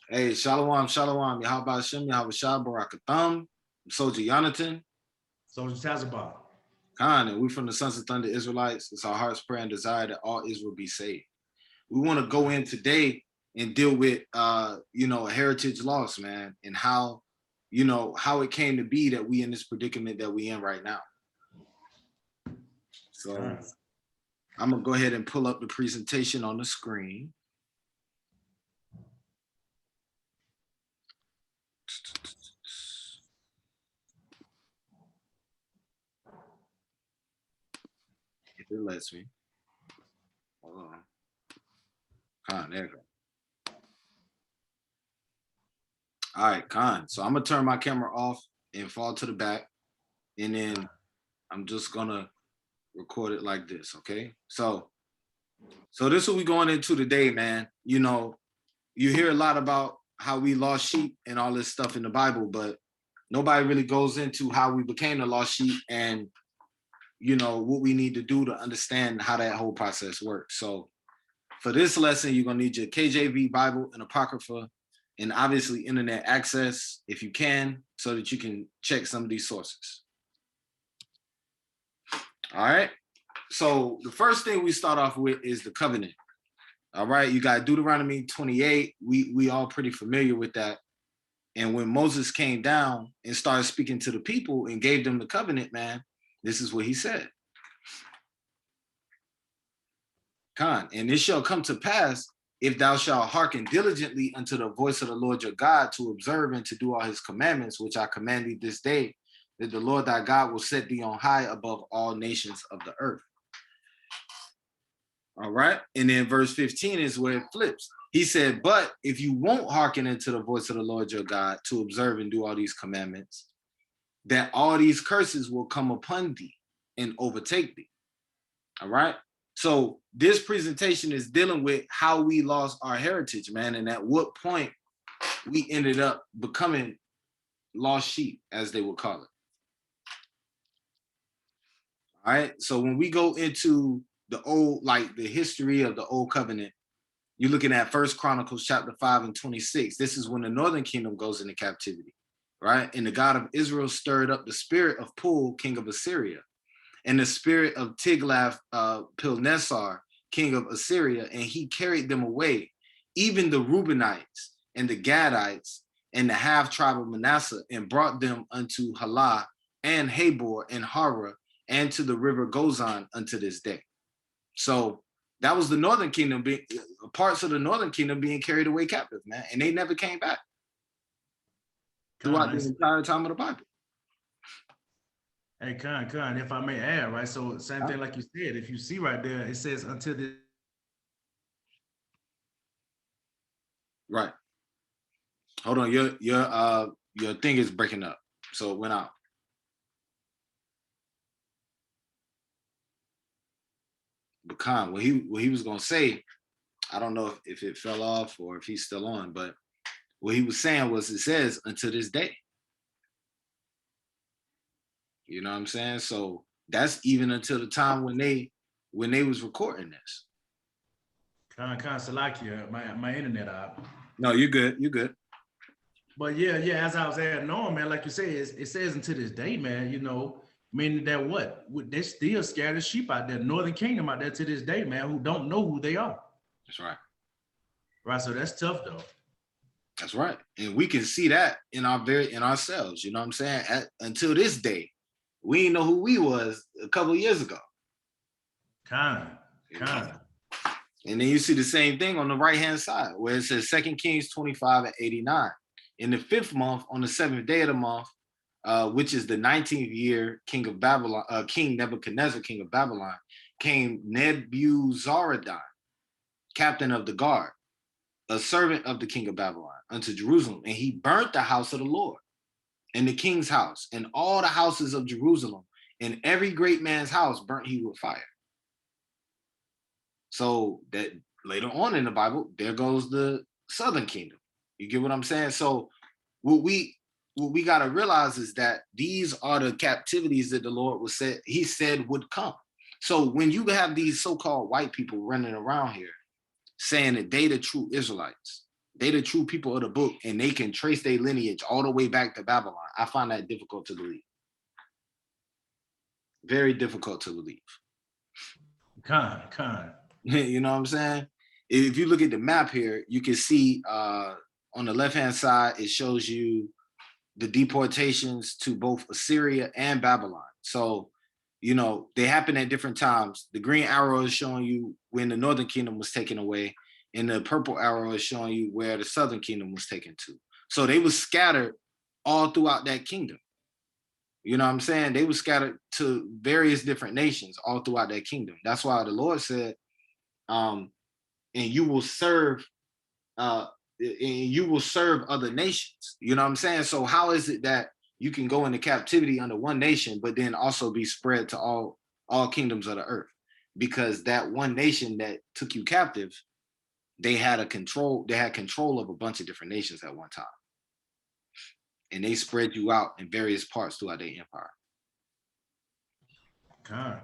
Hey, Shalom, Shalom. Yahweh Hashem, Yahweh Shah, Barakatham, Soldier Yonatan, Soldier Tazabah. Khan, and we from the Sons of Thunder Israelites. It's our heart's prayer and desire that all Israel be saved. We want to go in today and deal with, a heritage loss, man, and how it came to be that we in this predicament that we in right now. So I'm going to go ahead and pull up the presentation on the screen. If it lets me. Hold on. Khan, there you go. All right, Khan. So I'm going to turn my camera off and fall to the back. And then I'm just going to record it like this, okay? So this is what we're going into today, man. You hear a lot about how we lost sheep and all this stuff in the Bible, but nobody really goes into how we became the lost sheep and, what we need to do to understand how that whole process works. So for this lesson, you're going to need your KJV Bible and Apocrypha and obviously internet access if you can, so that you can check some of these sources. All right. So the first thing we start off with is the covenant. All right. You got Deuteronomy 28. We all pretty familiar with that. And when Moses came down and started speaking to the people and gave them the covenant, man, this is what he said. Khan, and it shall come to pass, if thou shalt hearken diligently unto the voice of the Lord your God, to observe and to do all his commandments, which I command thee this day, that the Lord thy God will set thee on high above all nations of the earth. All right. And then verse 15 is where it flips. He said, but if you won't hearken into the voice of the Lord your God to observe and do all these commandments, that all these curses will come upon thee and overtake thee. All right. So this presentation is dealing with how we lost our heritage, man, and at what point we ended up becoming lost sheep, as they would call it. All right. So when we go into the old, like the history of the old covenant, you're looking at 1 Chronicles chapter 5 and 26. This is when the northern kingdom goes into captivity, right? And the God of Israel stirred up the spirit of Pul, king of Assyria, and the spirit of Tiglath-Pileser, king of Assyria, and he carried them away, even the Reubenites and the Gadites and the half tribe of Manasseh, and brought them unto Halah and Habor and Hara and to the river Gozan unto this day. So that was the northern kingdom, parts of the northern kingdom being carried away captive, man, and they never came back throughout the entire time of the Bible. Hey, Con, if I may add, right? So same thing like you said, if you see right there, it says until this. Right. Hold on, your thing is breaking up, so it went out. But Khan, what he was gonna say, I don't know if it fell off or if he's still on, but what he was saying was, it says until this day. You know what I'm saying? So that's even until the time when they was recording this. Con Salakia, my internet out. No, you're good. You're good. But yeah, as I was adding on, man, like you say, it says until this day, man, meaning that what? They still scared of sheep out there, Northern Kingdom out there to this day, man, who don't know who they are. That's right. Right, so that's tough though. That's right. And we can see that in ourselves, you know what I'm saying? Until this day, we didn't know who we was a couple of years ago. Kind. And then you see the same thing on the right-hand side, where it says 2 Kings 25 and 89. In the 5th month, on the 7th day of the month, which is the 19th year, King Nebuchadnezzar, king of Babylon, came Nebuzaradan, captain of the guard, a servant of the king of Babylon, unto Jerusalem, and he burnt the house of the Lord, and the king's house, and all the houses of Jerusalem, and every great man's house burnt he with fire. So that later on in the Bible, there goes the southern kingdom. You get what I'm saying? So what we got to realize is that these are the captivities that the Lord he said would come. So when you have these so-called white people running around here saying that they the true Israelites, They the true people of the book, and they can trace their lineage all the way back to Babylon. I find that difficult to believe. Very difficult to believe. Con. You know what I'm saying? If you look at the map here, you can see on the left-hand side, it shows you the deportations to both Assyria and Babylon. So, you know, they happen at different times. The green arrow is showing you when the northern kingdom was taken away, and the purple arrow is showing you where the southern kingdom was taken to. So they were scattered all throughout that kingdom. You know what I'm saying? They were scattered to various different nations all throughout that kingdom. That's why the Lord said, and you will serve other nations. You know what I'm saying? So how is it that you can go into captivity under one nation, but then also be spread to all kingdoms of the earth? Because that one nation that took you captive, they had control of a bunch of different nations at one time. And they spread you out in various parts throughout their empire. Con.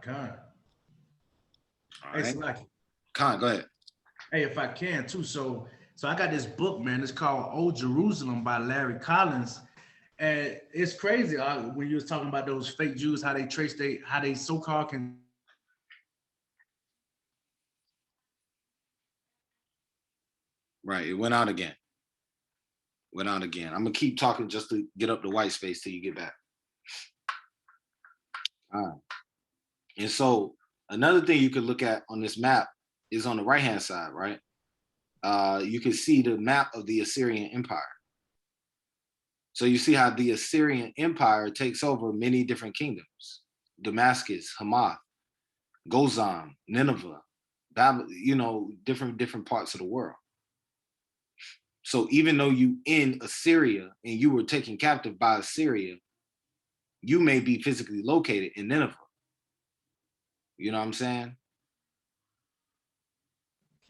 All Hey, right. Salaki. Con, go ahead. Hey, if I can too. So I got this book, man. It's called Old Jerusalem by Larry Collins. And it's crazy when you was talking about those fake Jews, how they so-called can. Right, it went out again. I'm gonna keep talking just to get up the white space till you get back. And so another thing you could look at on this map is on the right-hand side, right? You can see the map of the Assyrian Empire. So you see how the Assyrian Empire takes over many different kingdoms: Damascus, Hamath, Gozan, Nineveh, Babylon, you know, different parts of the world. So even though you in Assyria and you were taken captive by Assyria, you may be physically located in Nineveh. You know what I'm saying?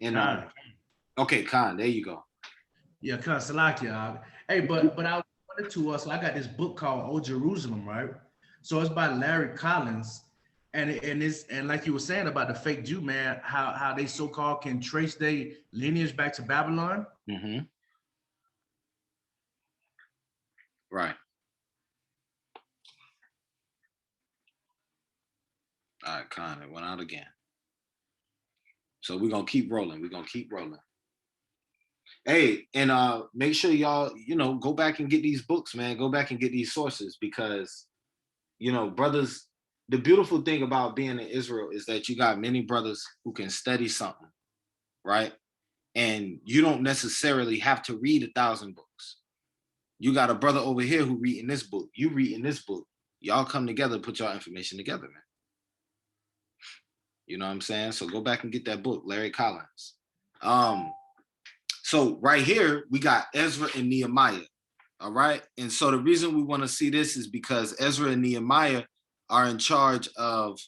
And okay, Khan, there you go. Yeah, Con Salakia. Hey, but I wanted to so I got this book called Old Jerusalem, right? So it's by Larry Collins. And like you were saying about the fake Jew, man, how they so-called can trace their lineage back to Babylon. Mm-hmm. Right. All right, Con, it went out again. So we're gonna keep rolling. Hey, and make sure y'all, you know, go back and get these books, man. Go back and get these sources, because, you know, brothers, the beautiful thing about being in Israel is that you got many brothers who can study something, right? And you don't necessarily have to read 1,000 books. You got a brother over here who reading this book. You reading this book. Y'all come together, put y'all information together, man. You know what I'm saying? So go back and get that book, Larry Collins. So right here, we got Ezra and Nehemiah. All right. And so the reason we want to see this is because Ezra and Nehemiah are in charge of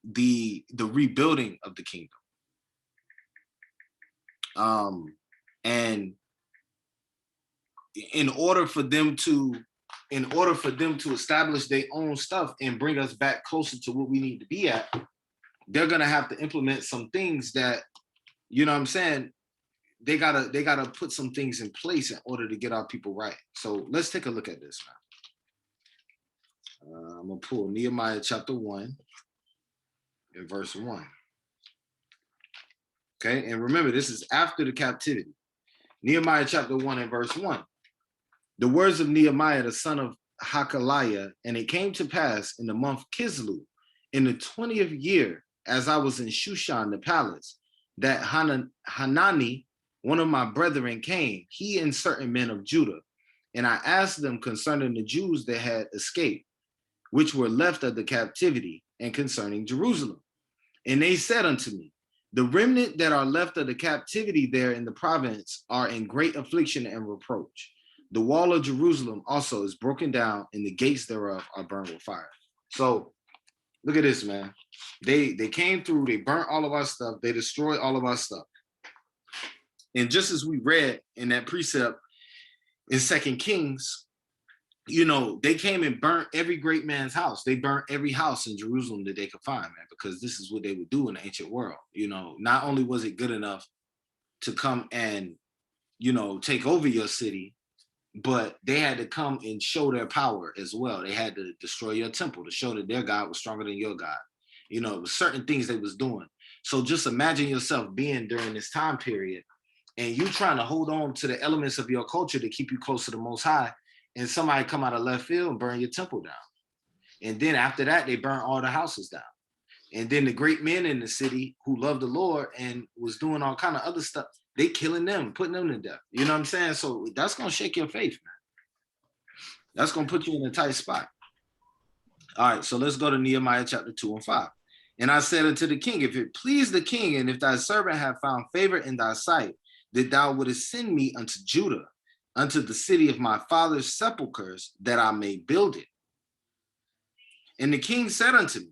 the rebuilding of the kingdom. And in order for them to establish their own stuff and bring us back closer to what we need to be at, they're gonna have to implement some things that, you know what I'm saying, they gotta put some things in place in order to get our people right. So let's take a look at this now. I'm gonna pull Nehemiah chapter 1 and verse 1. Okay, and remember, this is after the captivity. Nehemiah chapter 1 and verse 1. The words of Nehemiah, the son of Hakaliah, and it came to pass in the month Kislev, in the 20th year, as I was in Shushan the palace, that Hanani, one of my brethren, came, he and certain men of Judah, and I asked them concerning the Jews that had escaped, which were left of the captivity, and concerning Jerusalem. And they said unto me, the remnant that are left of the captivity there in the province are in great affliction and reproach. The wall of Jerusalem also is broken down, and the gates thereof are burned with fire. So look at this, man. They came through, they burnt all of our stuff, they destroyed all of our stuff. And just as we read in that precept in 2 Kings, you know, they came and burnt every great man's house. They burnt every house in Jerusalem that they could find, man, because this is what they would do in the ancient world. You know, not only was it good enough to come and take over your city, but they had to come and show their power as well. They had to destroy your temple to show that their God was stronger than your God. It was certain things they was doing. So just imagine yourself being during this time period and you trying to hold on to the elements of your culture to keep you close to the Most High, and somebody come out of left field and burn your temple down. And then after that, they burn all the houses down. And then the great men in the city who loved the Lord and was doing all kind of other stuff, they killing them, putting them to death. You know what I'm saying? So that's going to shake your faith, man. That's going to put you in a tight spot. All right, so let's go to Nehemiah chapter 2 and 5. And I said unto the king, if it please the king, and if thy servant have found favor in thy sight, that thou wouldest send me unto Judah, unto the city of my father's sepulchres, that I may build it. And the king said unto me,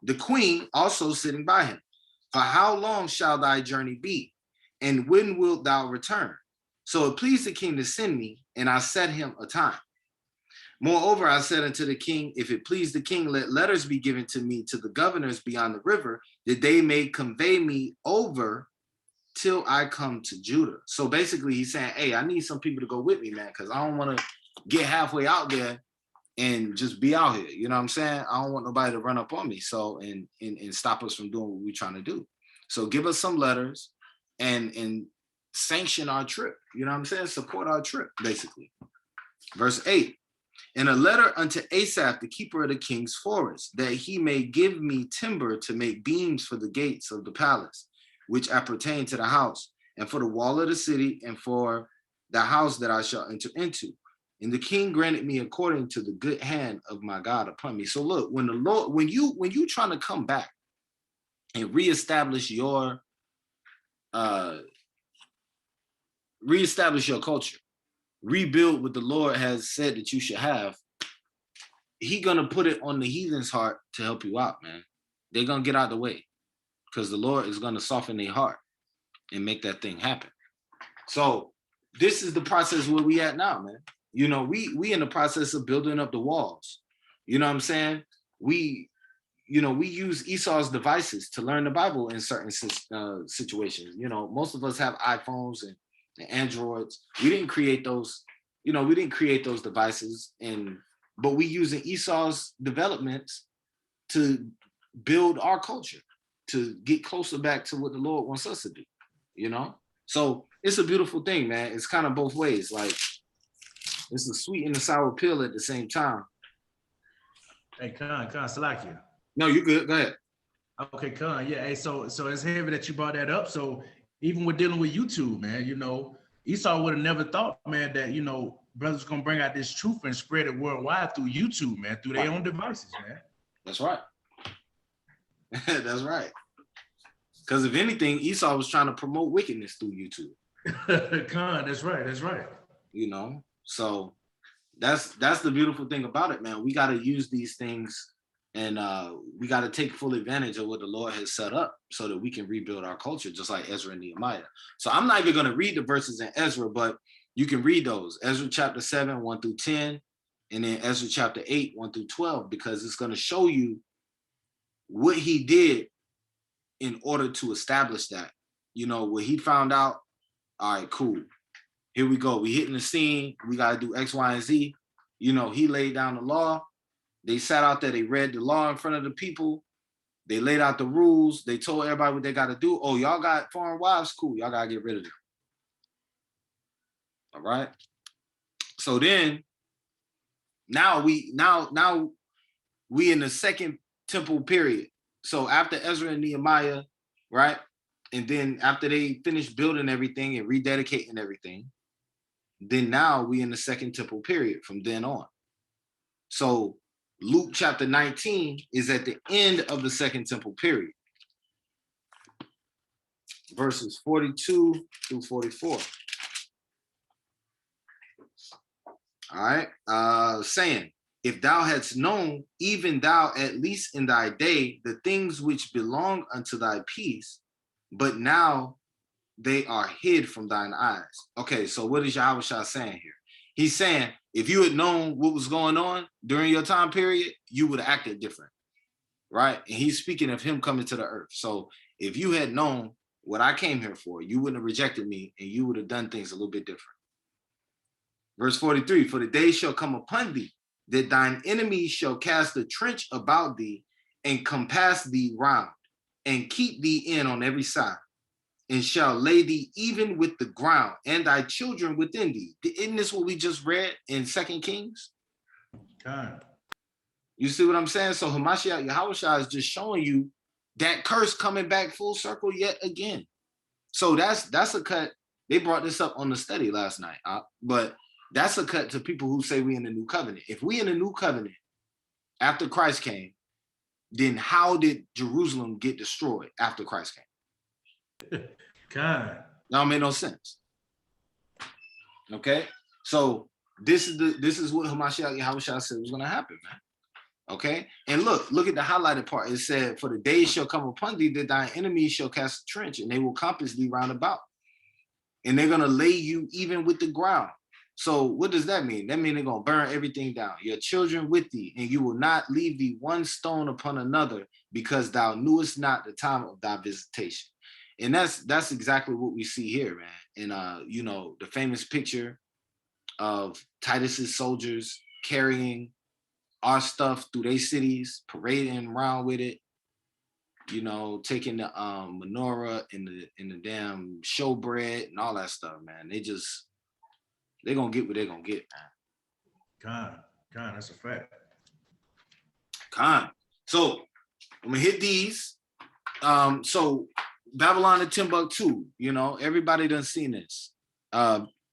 the queen also sitting by him, for how long shall thy journey be? And when wilt thou return? So it pleased the king to send me, and I set him a time. Moreover, I said unto the king, if it please the king, let letters be given to me to the governors beyond the river, that they may convey me over till I come to Judah. So basically he's saying, hey, I need some people to go with me, man, because I don't want to get halfway out there and just be out here. You know what I'm saying? I don't want nobody to run up on me. So, and stop us from doing what we're trying to do. So give us some letters and sanction our trip. You know what I'm saying? Support our trip, basically. Verse 8. And a letter unto Asaph, the keeper of the king's forest, that he may give me timber to make beams for the gates of the palace, which appertain to the house, and for the wall of the city, and for the house that I shall enter into. And the king granted me according to the good hand of my God upon me. So look, when the Lord, when you trying to come back and reestablish your culture, rebuild what the Lord has said that you should have, he gonna put it on the heathen's heart to help you out, man. They're gonna get out of the way because the Lord is gonna soften their heart and make that thing happen. So this is the process where we at now, man. We in the process of building up the walls. You know what I'm saying? We use Esau's devices to learn the Bible in certain situations. Most of us have iPhones and Androids. We didn't create those, devices, but we using Esau's developments to build our culture, to get closer back to what the Lord wants us to do, So it's a beautiful thing, man. It's kind of both ways. Like, it's a sweet and a sour pill at the same time. Hey, Cont, Salakia. No, you good. Go ahead. Okay, Cont. Yeah. Hey, so it's heavy that you brought that up. So even with dealing with YouTube, man, Esau would have never thought, man, that brothers gonna bring out this truth and spread it worldwide through YouTube, man, through their own devices, man. That's right. That's right. Because if anything, Esau was trying to promote wickedness through YouTube. Cont, that's right. So that's the beautiful thing about it, man. We got to use these things, and we got to take full advantage of what the Lord has set up so that we can rebuild our culture, just like Ezra and Nehemiah. So I'm not even going to read the verses in Ezra, but you can read those. Ezra chapter 7, 1 through 10, and then Ezra chapter 8, 1 through 12, because it's going to show you what he did in order to establish that. What he found out, all right, cool. Here we go. We hitting the scene. We got to do X, Y, and Z. He laid down the law. They sat out there. They read the law in front of the people. They laid out the rules. They told everybody what they got to do. Oh, y'all got foreign wives? Cool. Y'all got to get rid of them. All right. So then, now we in the second temple period. So after Ezra and Nehemiah, right? And then after they finished building everything and rededicating everything, then now we in the second temple period from then on. So Luke chapter 19 is at the end of the second temple period. Verses 42 through 44. All right. Saying, if thou hadst known, even thou at least in thy day, the things which belong unto thy peace, but now they are hid from thine eyes. Okay, so what is Yahushua saying here? He's saying, if you had known what was going on during your time period, you would have acted different, right? And he's speaking of him coming to the earth. So if you had known what I came here for, you wouldn't have rejected me, and you would have done things a little bit different. Verse 43, for the day shall come upon thee, that thine enemies shall cast a trench about thee, and compass thee round, and keep thee in on every side, and shall lay thee even with the ground, and thy children within thee. Isn't this what we just read in 2 Kings? God. You see what I'm saying? So Hamashiach Yahushua is just showing you that curse coming back full circle yet again. So that's a cut. They brought this up on the study last night, but that's a cut to people who say we in the new covenant. If we in the new covenant after Christ came, then how did Jerusalem get destroyed after Christ came? God. That don't make no sense. Okay, so this is what Hamashiach Yahushua said was going to happen, man. Okay, and look at the highlighted part. It said, for the days shall come upon thee that thine enemies shall cast a trench, and they will compass thee round about, and they're going to lay you even with the ground. So what does that mean? That means they're going to burn everything down. Your children with thee, and you will not leave thee one stone upon another, because thou knewest not the time of thy visitation. And that's exactly what we see here, man. And you know, the famous picture of Titus's soldiers carrying our stuff through their cities, parading around with it, you know, taking the menorah and the damn showbread and all that stuff, man. They're gonna get what they're gonna get, man. God, that's a fact. Con. So I'm gonna hit these. So Babylon and Timbuktu, you know, everybody done seen this.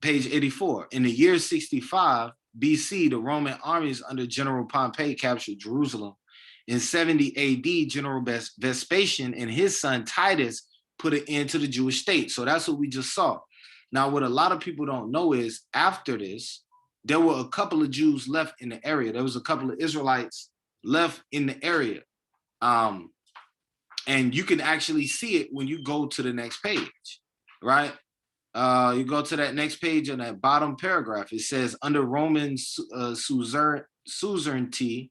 Page 84. In the year 65 BC, the Roman armies under General Pompey captured Jerusalem. In 70 AD, General Vespasian and his son Titus put an end to the Jewish state. So that's what we just saw. Now, what a lot of people don't know is after this, there were a couple of Jews left in the area. There was a couple of Israelites left in the area. And you can actually see it when you go to the next page, right? You go to that next page in that bottom paragraph. It says, under Roman suzerainty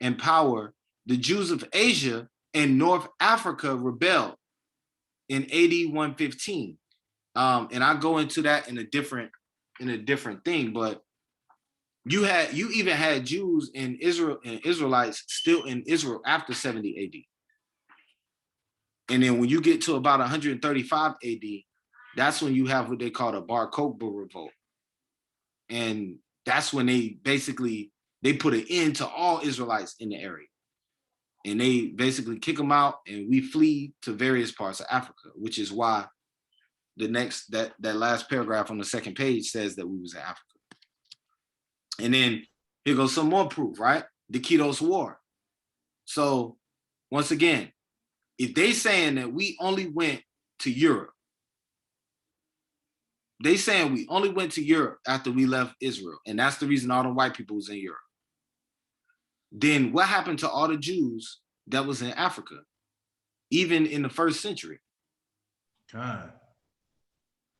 and power, the Jews of Asia and North Africa rebelled in AD 115. And I go into that in a different thing, but you even had Jews in Israel and Israelites still in Israel after 70 AD. And then when you get to about 135 AD, that's when you have what they call the Bar Kokhba revolt. And that's when they put an end to all Israelites in the area. And they basically kick them out, and we flee to various parts of Africa, which is why that last paragraph on the second page says that we was in Africa. And then here goes some more proof, right? The Ketos War. So once again, if they saying that we only went to Europe, they saying we only went to Europe after we left Israel, and that's the reason all the white people was in Europe. Then what happened to all the Jews that was in Africa, even in the first century? God.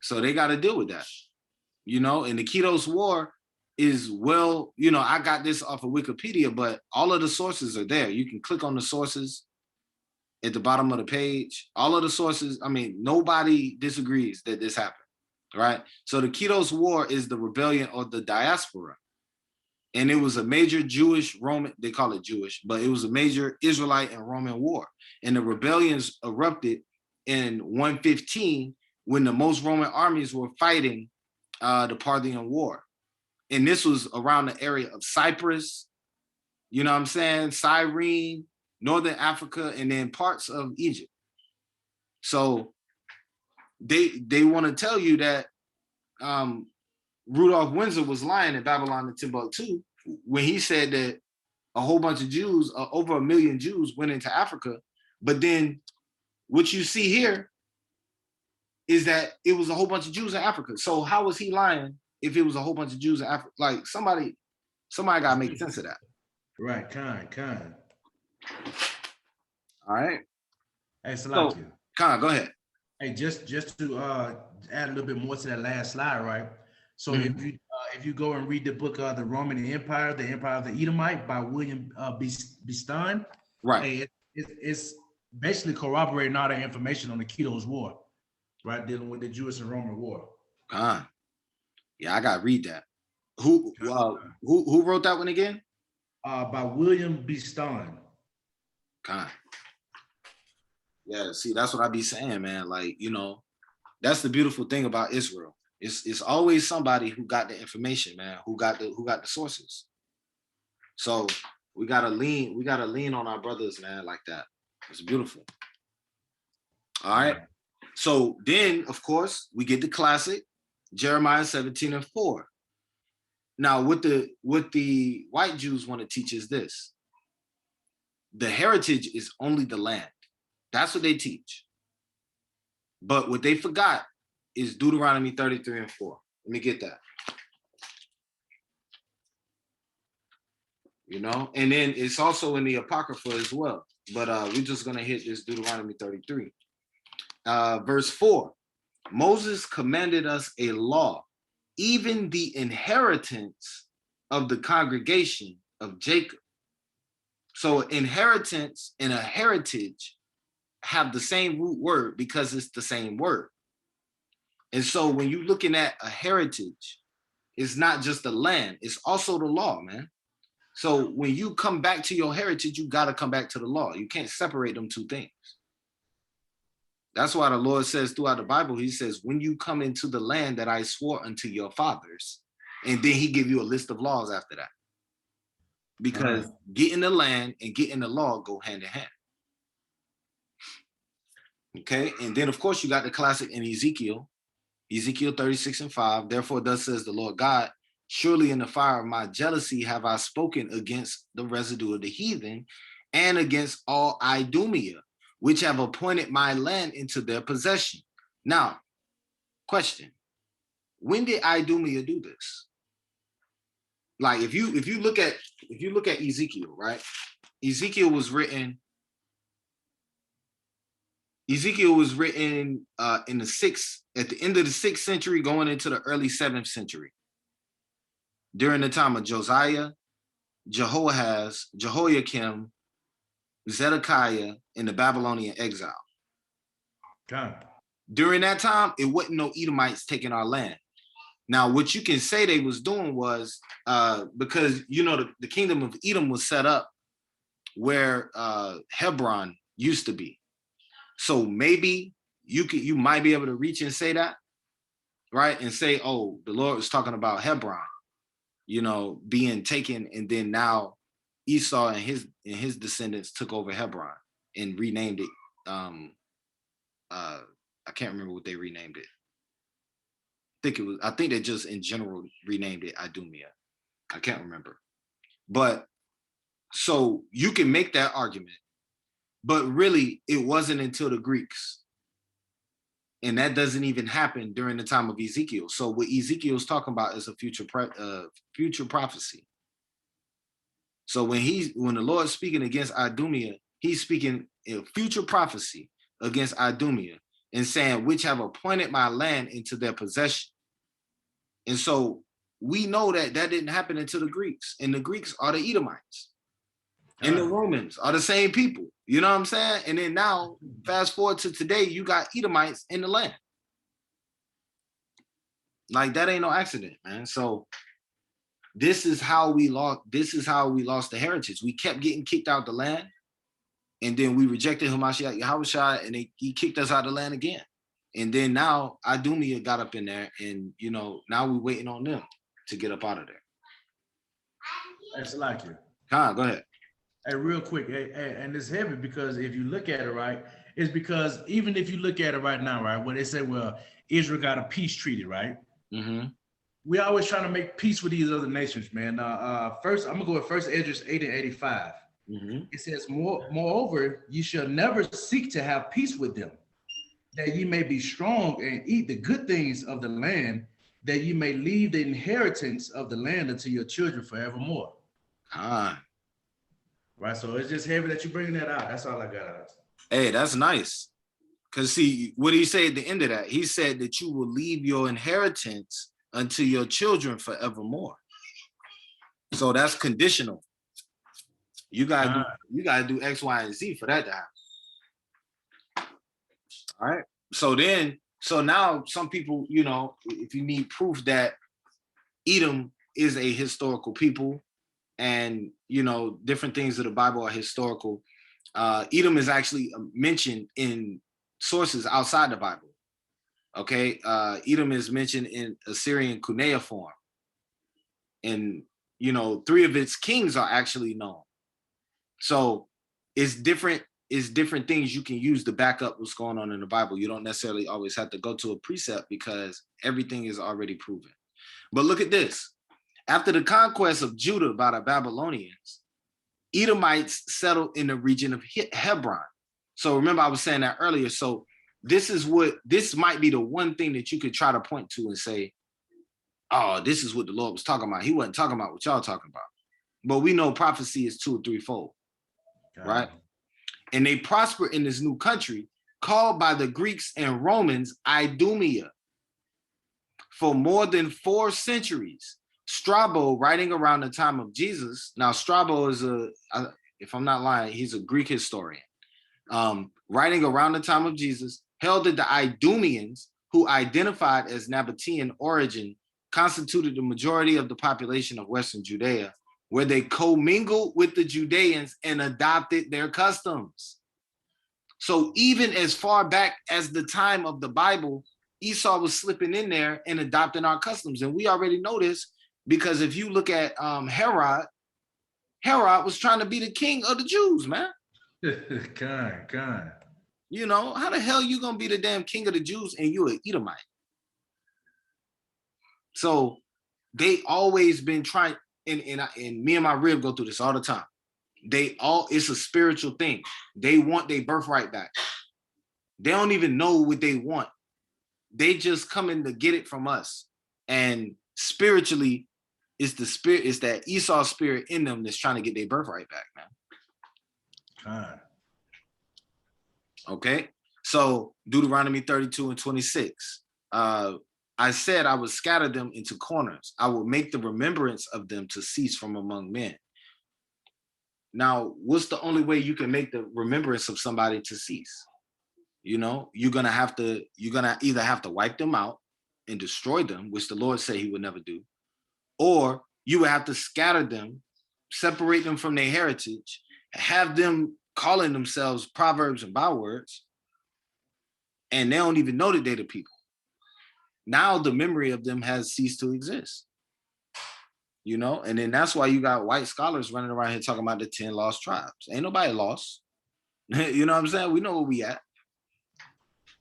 So they got to deal with that, you know. And the Ketos War is, well, you know, I got this off of Wikipedia, but all of the sources are there. You can click on the sources at the bottom of the page. All of the sources, I mean, nobody disagrees that this happened, right? So the Ketos War is the rebellion of the diaspora. And it was a major Jewish Roman, they call it Jewish, but it was a major Israelite and Roman war. And the rebellions erupted in 115 when the most Roman armies were fighting the Parthian War. And this was around the area of Cyprus, you know what I'm saying? Cyrene, Northern Africa, and then parts of Egypt. So they want to tell you that Rudolph Windsor was lying in Babylon and Timbuktu when he said that a whole bunch of Jews, over 1 million Jews went into Africa. But then what you see here is that it was a whole bunch of Jews in Africa. So how was he lying if it was a whole bunch of Jews in Africa? Like somebody got to make sense of that. Right, kind. All right. Hey, Salakia. Con, go ahead. Hey, just to add a little bit more to that last slide, right? So if you go and read the book The Roman Empire, the Empire of the Edomite by William Beeston, right? Hey, it's basically corroborating all that information on the Ketos War. right, dealing with the Jewish and Roman war. Con. Yeah, I gotta read that. Who wrote that one again? By William B. Stein. Con. Yeah, see, that's what I be saying, man. Like, that's the beautiful thing about Israel. It's always somebody who got the information, man, who got the sources. So we gotta lean on our brothers, man, like that. It's beautiful. All right. So then, of course, we get the classic, Jeremiah 17:4. Now, what the white Jews want to teach is this: the heritage is only the land. That's what they teach. But what they forgot is Deuteronomy 33:4. Let me get that. And then it's also in the Apocrypha as well. But we're just gonna hit this Deuteronomy 33. Verse 4. Moses commanded us a law, even the inheritance of the congregation of Jacob. So inheritance and a heritage have the same root word because it's the same word. And so when you're looking at a heritage, it's not just the land, it's also the law, man. So when you come back to your heritage, you got to come back to the law. You can't separate them two things. That's why the Lord says throughout the Bible, he says, when you come into the land that I swore unto your fathers, and then he give you a list of laws after that. Because getting the land and getting the law go hand in hand. Okay, and then of course you got the classic in Ezekiel 36:5. Therefore, thus says the Lord God, surely in the fire of my jealousy have I spoken against the residue of the heathen and against all Idumea, which have appointed my land into their possession. Now, question: when did Idumea do this? Like, if you look at Ezekiel, right? Ezekiel was written in the at the end of the 6th century, going into the early 7th century, during the time of Josiah, Jehoahaz, Jehoiakim, Zedekiah, in the Babylonian exile. Okay. During that time, it wasn't no Edomites taking our land. Now, what you can say they was doing was, because the kingdom of Edom was set up where Hebron used to be. So maybe you might be able to reach and say that, right? And say, oh, the Lord was talking about Hebron, being taken, and then now Esau and his descendants took over Hebron and renamed it. I can't remember what they renamed it. I think they just in general renamed it Idumea. I can't remember. But so you can make that argument, but really it wasn't until the Greeks. And that doesn't even happen during the time of Ezekiel. So what Ezekiel's talking about is a future prophecy. So when the Lord's speaking against Idumea, he's speaking in future prophecy against Idumea and saying, which have appointed my land into their possession. And so we know that didn't happen until the Greeks, and the Greeks are the Edomites. And the Romans are the same people. You know what I'm saying? And then now, fast forward to today, you got Edomites in the land. Like, that ain't no accident, man. So this is how we lost the heritage. We kept getting kicked out the land, and then we rejected Hamashiach Yahushua, and he kicked us out of the land again. And then now Idumea got up in there, and now we're waiting on them to get up out of there. That's like you. Khan, go ahead. Hey, real quick, and it's heavy because if you look at it, right, it's because even if you look at it right now, right, when they say, well, Israel got a peace treaty, right? Mm-hmm. We always trying to make peace with these other nations, man. First, I'm gonna go with First Ezra 8:85. Mm-hmm. It says, moreover, you shall never seek to have peace with them, that ye may be strong and eat the good things of the land, that ye may leave the inheritance of the land unto your children forevermore. Right, so it's just heavy that you're bringing that out. That's all I got out. Hey, that's nice. Because see, what did he say at the end of that? He said that you will leave your inheritance unto your children forevermore. So that's conditional. You gotta do X, Y, and Z for that to happen. All right. So then So now some people, you know, if you need proof that Edom is a historical people and, you know, different things of the Bible are historical, Edom is actually mentioned in sources outside the Bible. Okay, Edom is mentioned in Assyrian cuneiform, and you know 3 of its kings are actually known. So it's different. It's different things you can use to back up what's going on in the Bible. You don't necessarily always have to go to a precept because everything is already proven. But look at this. After the conquest of Judah by the Babylonians, Edomites settled in the region of Hebron. So remember I was saying that earlier. So this might be the one thing that you could try to point to and say, oh, this is what the Lord was talking about. He wasn't talking about what y'all talking about. But we know prophecy is 2 or 3-fold, right? And they prosper in this new country called by the Greeks and Romans Idumea. For more than 4 centuries, Strabo, writing around the time of Jesus, now Strabo is if I'm not lying, he's a Greek historian. Writing around the time of Jesus, held that the Idumeans, who identified as Nabatean origin, constituted the majority of the population of Western Judea, where they commingled with the Judeans and adopted their customs. So even as far back as the time of the Bible, Esau was slipping in there and adopting our customs. And we already know this because if you look at Herod was trying to be the king of the Jews, man. God. You know, how the hell you gonna be the damn king of the Jews and you an Edomite? So they always been trying, and me and my rib go through this all the time. It's a spiritual thing. They want their birthright back. They don't even know what they want. They just coming to get it from us. And spiritually, it's the spirit, it's that Esau spirit in them that's trying to get their birthright back, man. Okay, so Deuteronomy 32:26. I said I would scatter them into corners. I will make the remembrance of them to cease from among men. Now, what's the only way you can make the remembrance of somebody to cease? You know, you're gonna either have to wipe them out and destroy them, which the Lord said he would never do, or you would have to scatter them, separate them from their heritage, have them calling themselves Proverbs and Bywords, and they don't even know that they're the people. Now the memory of them has ceased to exist. You know, and then that's why you got white scholars running around here talking about the 10 lost tribes. Ain't nobody lost. You know what I'm saying? We know where we at.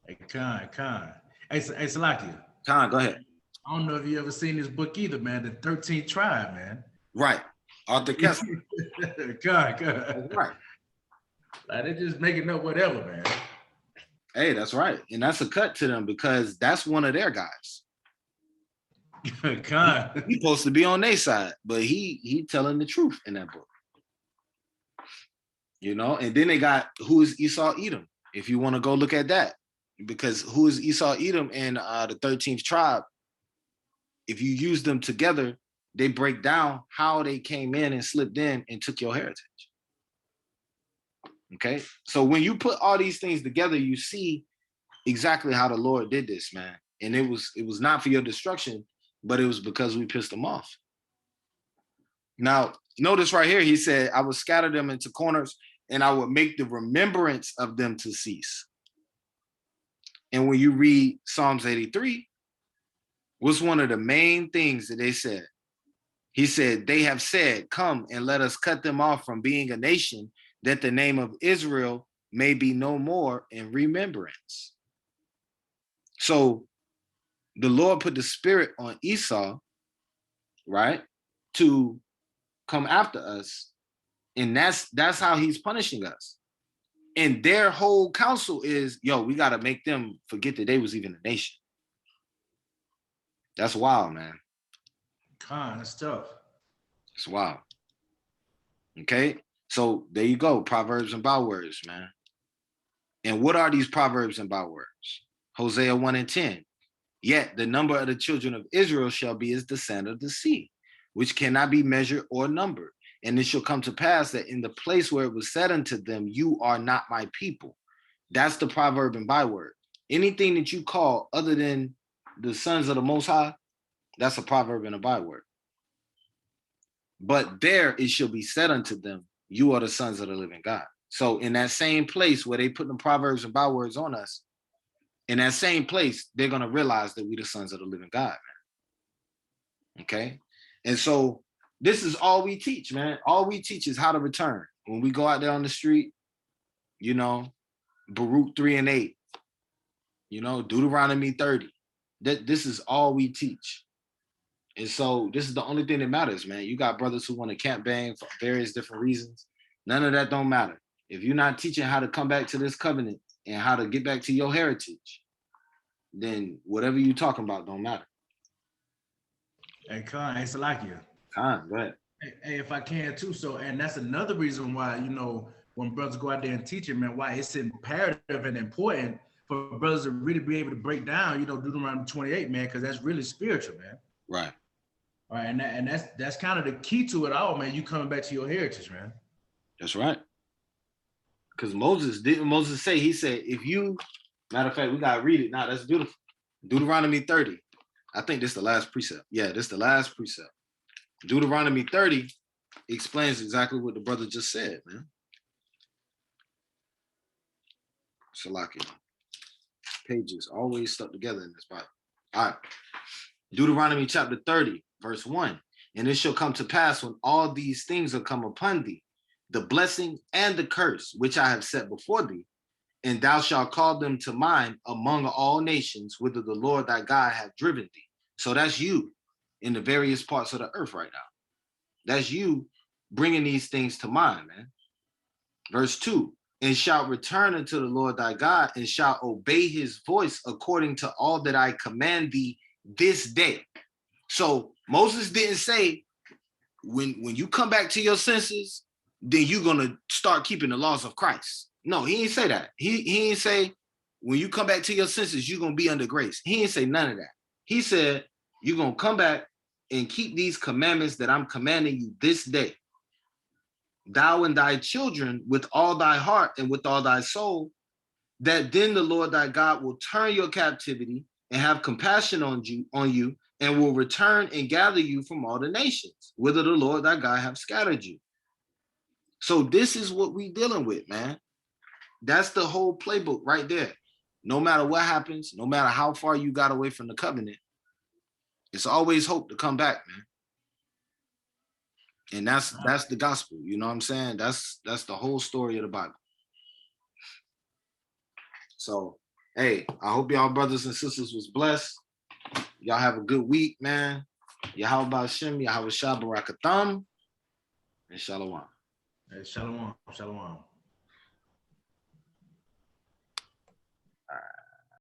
Hey, Con. Hey, Salakia. Con, go ahead. I don't know if you ever seen this book either, man. The 13th Tribe, man. Right. Arthur Kessler. Con. That's right. Like, they're just making up whatever, man. Hey, that's right. And that's a cut to them because that's one of their guys. Con. He's supposed to be on their side, but he telling the truth in that book. You know, and then they got who is Esau Edom, if you want to go look at that. Because who is Esau Edom and the 13th tribe, if you use them together, they break down how they came in and slipped in and took your heritage. Okay, so when you put all these things together, you see exactly how the Lord did this, man. And it was not for your destruction, but it was because we pissed them off. Now, notice right here, he said, I would scatter them into corners and I would make the remembrance of them to cease. And when you read Psalms 83, what's one of the main things that they said? He said, they have said, come and let us cut them off from being a nation, that the name of Israel may be no more in remembrance. So the Lord put the spirit on Esau, right, to come after us. And that's how he's punishing us. And their whole counsel is, yo, we got to make them forget that they was even a nation. That's wild, man. Con, that's tough. It's wild. Okay, so there you go, Proverbs and Bywords, man. And what are these Proverbs and Bywords? Hosea 1:10. Yet the number of the children of Israel shall be as the sand of the sea, which cannot be measured or numbered. And it shall come to pass that in the place where it was said unto them, you are not my people. That's the proverb and byword. Anything that you call other than the sons of the Most High, that's a proverb and a byword. But there it shall be said unto them, you are the sons of the living God. So in that same place where they put the proverbs and bywords on us, in that same place, they're going to realize that we the sons of the living God, man. Okay? And so this is all we teach, man. All we teach is how to return. When we go out there on the street, you know, Baruch 3:8, you know, Deuteronomy 30. This is all we teach. And so this is the only thing that matters, man. You got brothers who want to camp bang for various different reasons. None of that don't matter. If you're not teaching how to come back to this covenant and how to get back to your heritage, then whatever you're talking about don't matter. Hey, Cont, it's like you. Cont, go ahead. Hey, if I can too. So, and that's another reason why, you know, when brothers go out there and teach it, man, why it's imperative and important for brothers to really be able to break down, you know, Deuteronomy 28, man, because that's really spiritual, man. Right. All right, and that's kind of the key to it all, man. You coming back to your heritage, man. That's right. Because Moses say, he said, if you, matter of fact, we got to read it now. That's beautiful. Deuteronomy 30. I think this is the last precept. Yeah, this is the last precept. Deuteronomy 30 explains exactly what the brother just said, man. Shalaki. Pages always stuck together in this Bible. All right. Deuteronomy chapter 30, verse 1. And it shall come to pass when all these things are come upon thee, the blessing and the curse which I have set before thee, and thou shalt call them to mind among all nations, whither the Lord thy God hath driven thee. So that's you in the various parts of the earth right now. That's you bringing these things to mind, man. Verse 2, and shalt return unto the Lord thy God, and shalt obey his voice according to all that I command thee this day. So Moses didn't say, when you come back to your senses, then you're going to start keeping the laws of Christ. No, he didn't say that. He didn't say, when you come back to your senses, you're going to be under grace. He didn't say none of that. He said, you're going to come back and keep these commandments that I'm commanding you this day. Thou and thy children with all thy heart and with all thy soul, that then the Lord thy God will turn your captivity and have compassion on you, and will return and gather you from all the nations, whither the Lord thy God have scattered you. So this is what we dealing with, man. That's the whole playbook right there. No matter what happens, no matter how far you got away from the covenant, it's always hope to come back, man. And that's the gospel. You know what I'm saying? That's the whole story of the Bible. So, hey, I hope y'all brothers and sisters was blessed. Y'all have a good week, man. Yahweh Shem, Yahweh Shah Barakatham, and Shalom. Hey, shalom, shalom.